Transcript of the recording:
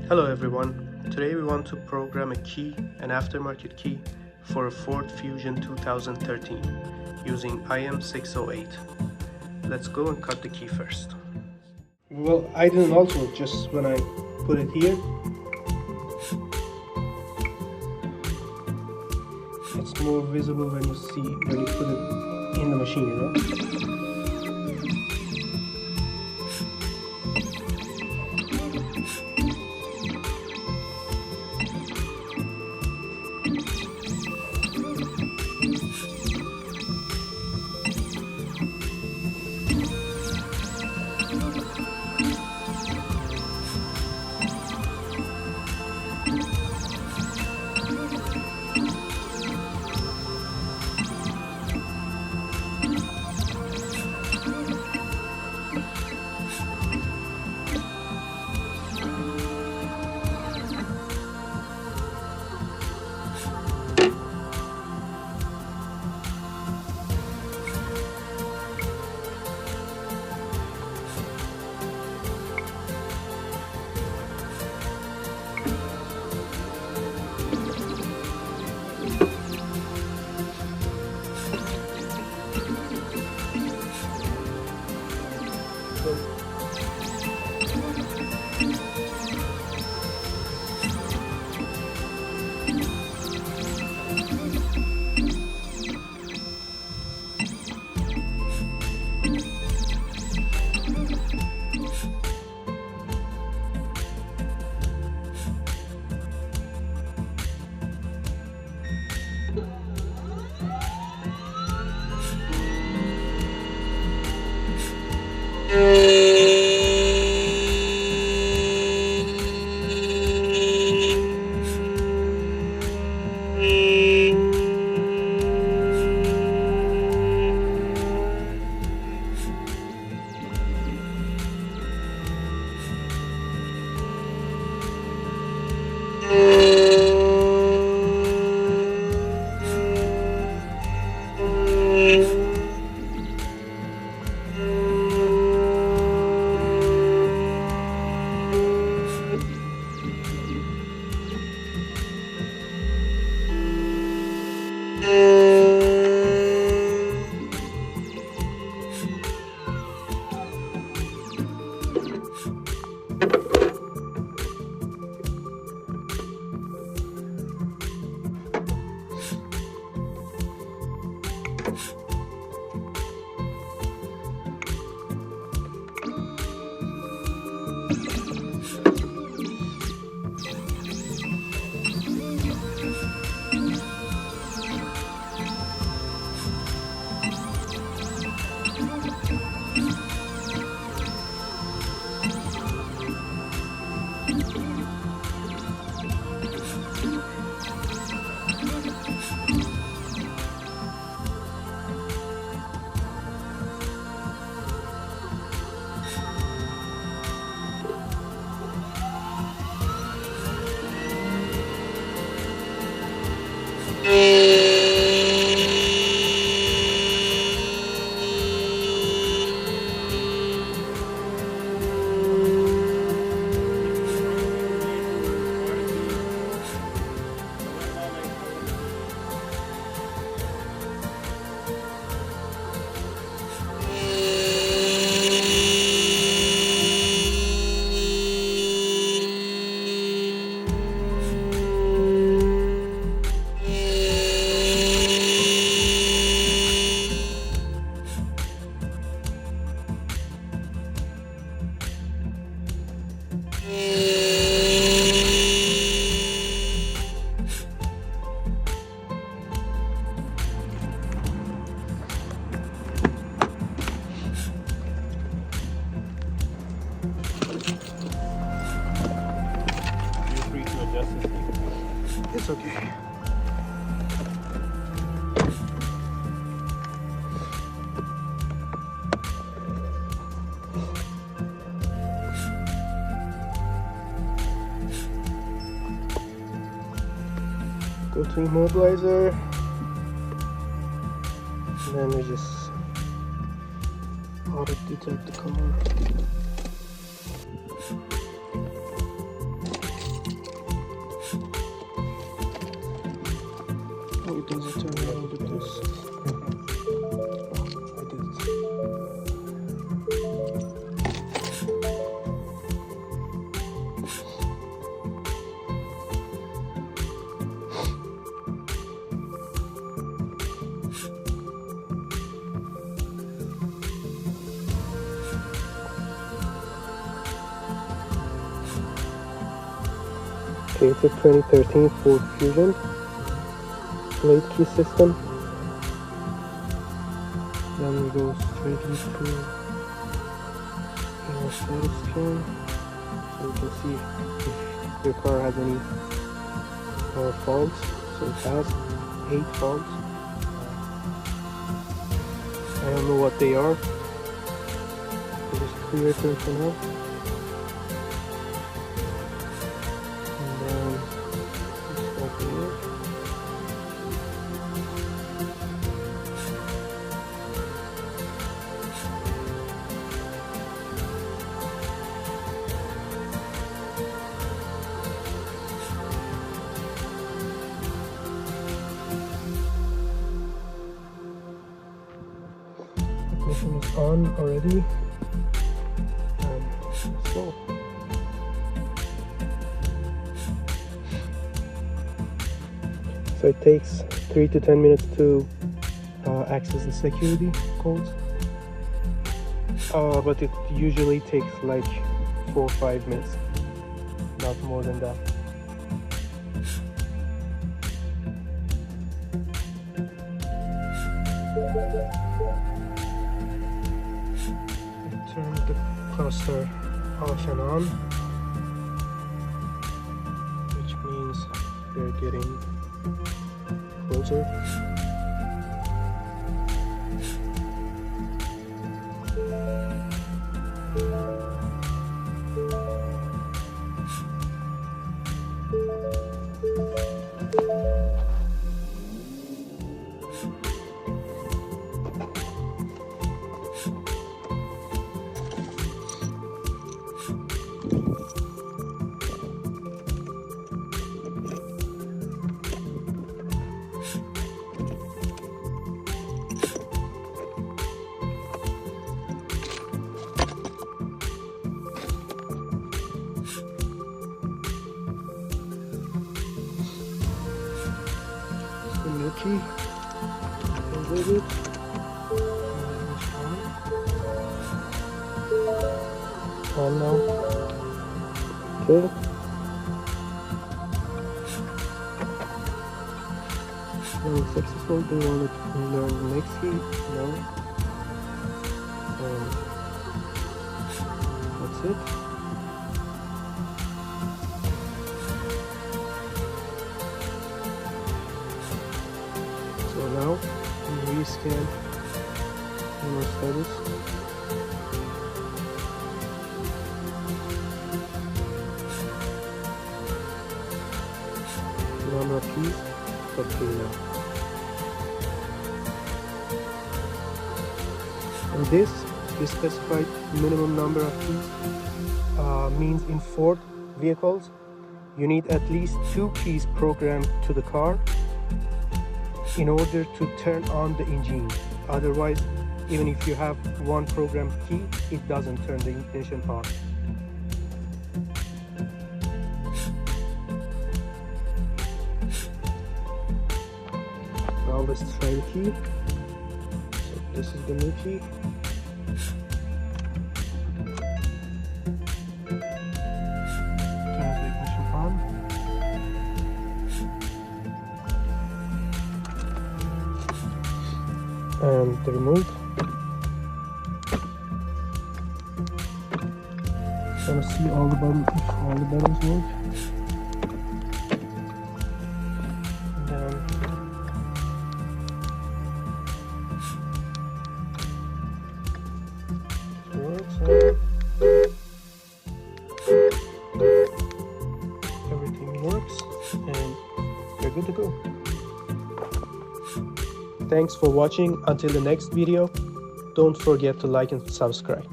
Hello everyone, today we want to program a key, an aftermarket key, for a Ford Fusion 2013 using IM608. Let's go and cut the key first. Well, I didn't alter it, just when I put it here, it's more visible when you put it in the machine, you know? It's okay. Go to immobilizer, and then we just auto detect the car. Does it turn around with this? I did it. Okay, it's a 2013 Ford Fusion late key system. Then we go straightly to your status scan, so you can see if your car has any faults. So it has 8 faults. I don't know what they are. I'll just clear it for now. Ignition is on already, and so it takes 3 to 10 minutes to access the security codes, but it usually takes like 4 or 5 minutes, not more than that. Turn the cluster off and on, which means they're getting closer. New key, with it. On now. Okay. When it's successful, do you want it in the next key? No. That's it. So now we rescan your status. The number of keys, but 3 now. And this specified minimum number of keys means in Ford vehicles you need at least 2 keys programmed to the car in order to turn on the engine. Otherwise, even if you have 1 programmed key, it doesn't turn the ignition on. Now let's try the key. So this is the new key. Turn the ignition on. And the remote. Gonna see all the buttons, if all the buttons work. And then it works. Everything works, and we're good to go. Thanks for watching. Until the next video, don't forget to like and subscribe.